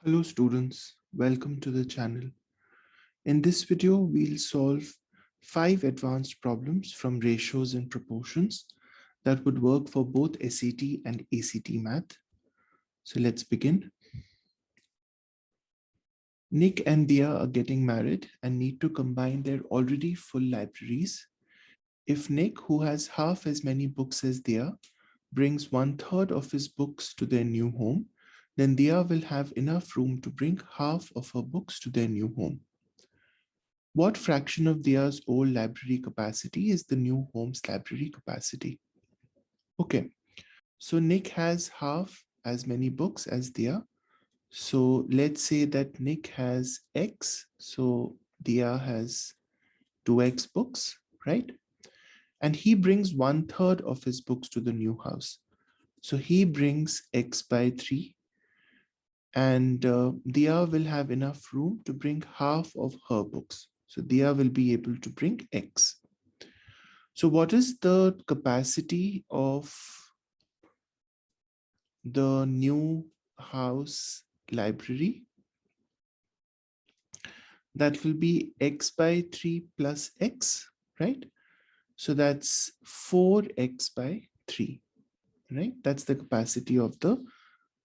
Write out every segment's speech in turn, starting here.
Hello students, welcome to the channel. In this video, we'll solve 5 advanced problems from ratios and proportions that would work for both SAT and ACT math. So let's begin. Nick and Dia are getting married and need to combine their already full libraries. If Nick, who has half as many books as Dia, brings 1/3 of his books to their new home, then Dia will have enough room to bring half of her books to their new home. What fraction of Dia's old library capacity is the new home's library capacity? Okay, so Nick has half as many books as Dia. So let's say that Nick has X, so Dia has 2X books, right? And he brings 1/3 of his books to the new house. So he brings X by 3, and Dia will have enough room to bring half of her books. So Dia will be able to bring X. So what is the capacity of the new house library? That will be X by 3 plus X, right? So that's 4X by 3, right? That's the capacity of the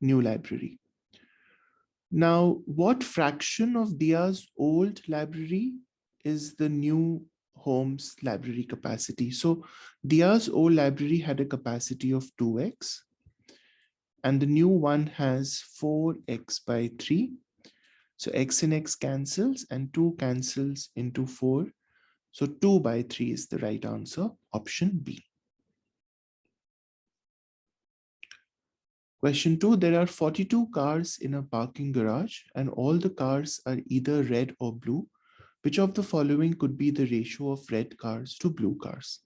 new library. Now, what fraction of Dia's old library is the new home's library capacity? So Dia's old library had a capacity of 2X, and the new one has 4X by 3. So X and X cancels and 2 cancels into 4. So 2 by 3 is the right answer, option B. Question 2, there are 42 cars in a parking garage and all the cars are either red or blue. Which of the following could be the ratio of red cars to blue cars?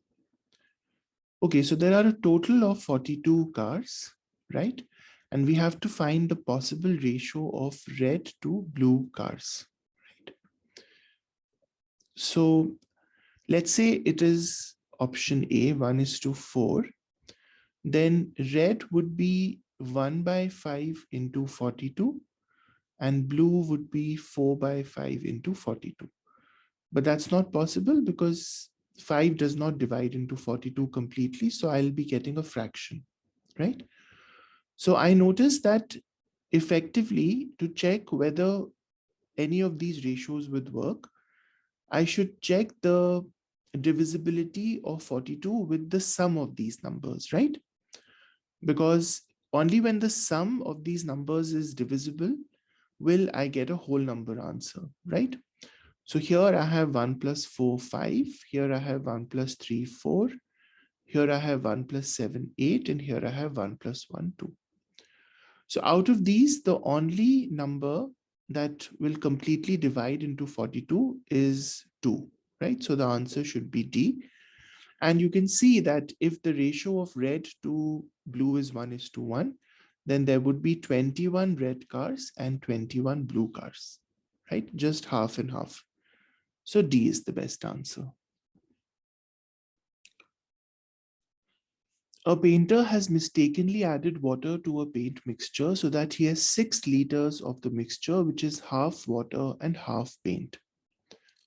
Okay, so there are a total of 42 cars, right? And we have to find the possible ratio of red to blue cars, right? So let's say it is option A, 1:4. Then red would be 1 by 5 into 42 and blue would be 4 by 5 into 42. But that's not possible because 5 does not divide into 42 completely. So I'll be getting a fraction, right? So I noticed that effectively to check whether any of these ratios would work, I should check the divisibility of 42 with the sum of these numbers, right? Because only when the sum of these numbers is divisible will I get a whole number answer, right? So here I have 1 plus 4, 5. Here I have 1 plus 3, 4. Here I have 1 plus 7, 8. And here I have 1 plus 1, 2. So out of these, the only number that will completely divide into 42 is 2, right? So the answer should be D. And you can see that if the ratio of red to blue is 1:1, then there would be 21 red cars and 21 blue cars, right? Just half and half. So D is the best answer. A painter has mistakenly added water to a paint mixture so that he has 6 liters of the mixture, which is half water and half paint.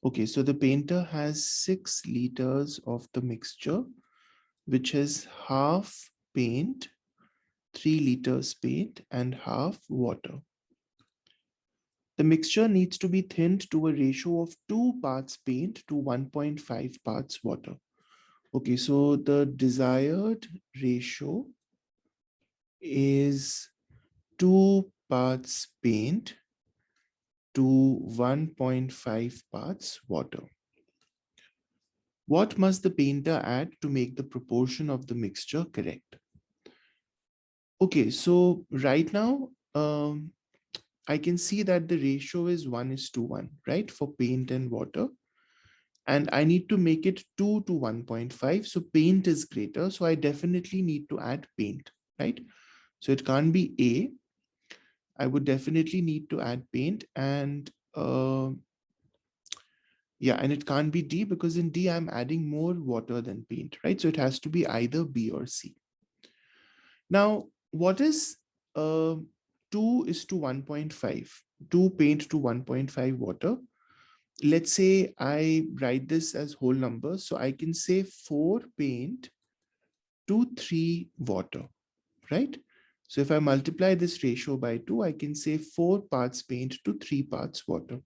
Okay, so the painter has 6 liters of the mixture, which is half paint, 3 liters paint, and half water. The mixture needs to be thinned to a ratio of 2 parts paint to 1.5 parts water. Okay, so the desired ratio is 2 parts paint to 1.5 parts water. What must the painter add to make the proportion of the mixture correct? Okay, so right now, I can see that the ratio is 1:1, right, for paint and water. And I need to make it 2 to 1.5. So paint is greater. So I definitely need to add paint, right? So it can't be A. I would definitely need to add paint and yeah, and it can't be D because in D I'm adding more water than paint, right? So it has to be either B or C. Now, what is 2:1.5, 2 paint to 1.5 water. Let's say I write this as whole numbers. So I can say 4 paint to 3 water, right? So if I multiply this ratio by 2, I can say 4 parts paint to 3 parts water.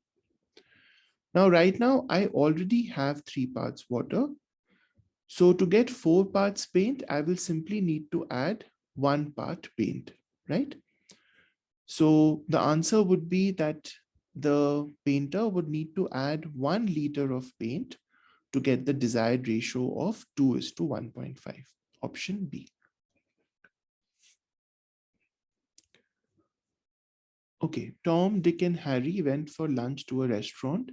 Now, right now, I already have 3 parts water. So to get 4 parts paint, I will simply need to add 1 part paint, right? So the answer would be that the painter would need to add 1 liter of paint to get the desired ratio of 2:1.5. Option B. Okay, Tom, Dick, and Harry went for lunch to a restaurant.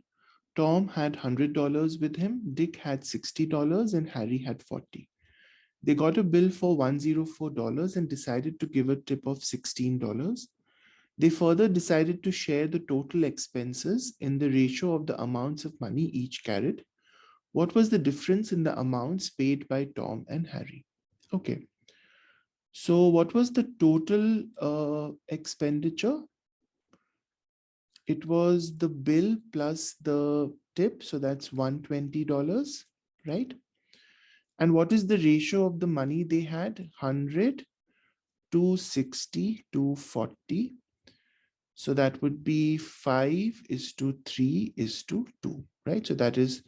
Tom had $100 with him, Dick had $60, and Harry had 40. They got a bill for $104 and decided to give a tip of $16. They further decided to share the total expenses in the ratio of the amounts of money each carried. What was the difference in the amounts paid by Tom and Harry? Okay. So what was the total expenditure? It was the bill plus the tip. So that's $120, right? And what is the ratio of the money they had? 100 to 60 to 40. So that would be 5:3:2, right? So that is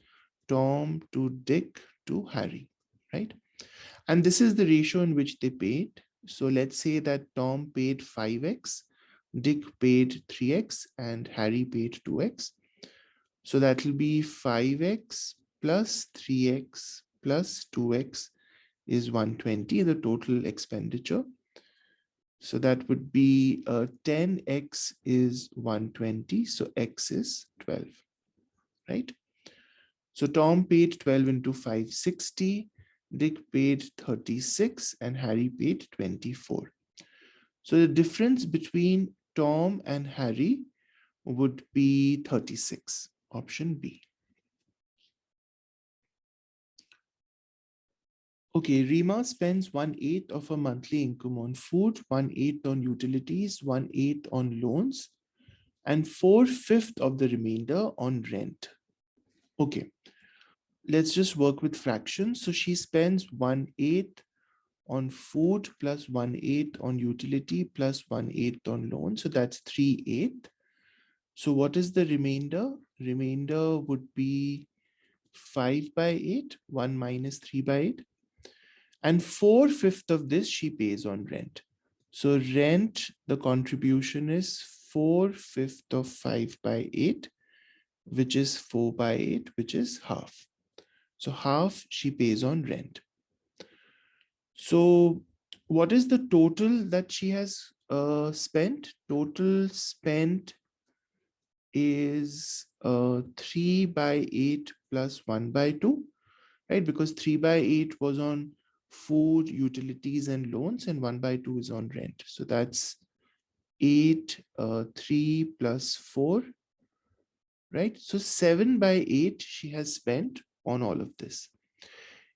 Tom to Dick to Harry, right? And this is the ratio in which they paid. So let's say that Tom paid 5x, Dick paid 3x, and Harry paid 2x. So that will be 5x plus 3x plus 2x is 120, the total expenditure. So that would be 10x is 120. So x is 12, right? So Tom paid 12 into 560, Dick paid 36, and Harry paid 24. So the difference between Tom and Harry would be 36, option B. Okay, Rima spends 1/8 of her monthly income on food, 1/8 on utilities, 1/8 on loans, and 4/5 of the remainder on rent. Okay, let's just work with fractions. So she spends 1/8 on food plus 1/8 on utility plus 1/8 on loan. So that's 3/8. So what is the remainder? Remainder would be 5/8, 1 minus 3/8. And 4/5 of this she pays on rent. So rent, the contribution is 4/5 of 5/8, which is 4/8, which is half. So half she pays on rent. So what is the total that she has spent? Total spent is 3/8 plus 1/2, right? Because 3/8 was on food, utilities, and loans, and 1/2 is on rent. So that's 8, 3 plus 4, right? So 7/8 she has spent on all of this.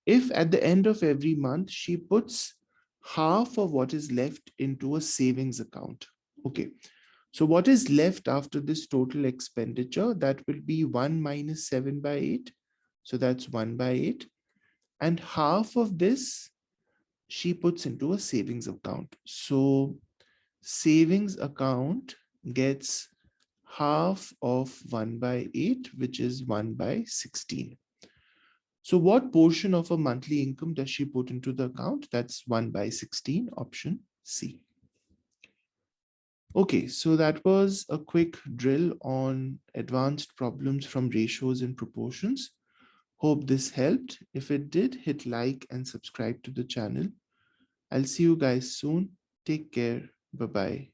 If at the end of every month she puts half of what is left into a savings account, okay. So what is left after this total expenditure? That will be 1 minus 7/8. So that's 1/8. And half of this she puts into a savings account. So savings account gets half of 1/8, which is 1/16. So what portion of her monthly income does she put into the account? That's 1/16, option C. Okay, so that was a quick drill on advanced problems from ratios and proportions. Hope this helped. If it did, hit like and subscribe to the channel. I'll see you guys soon. Take care. Bye-bye.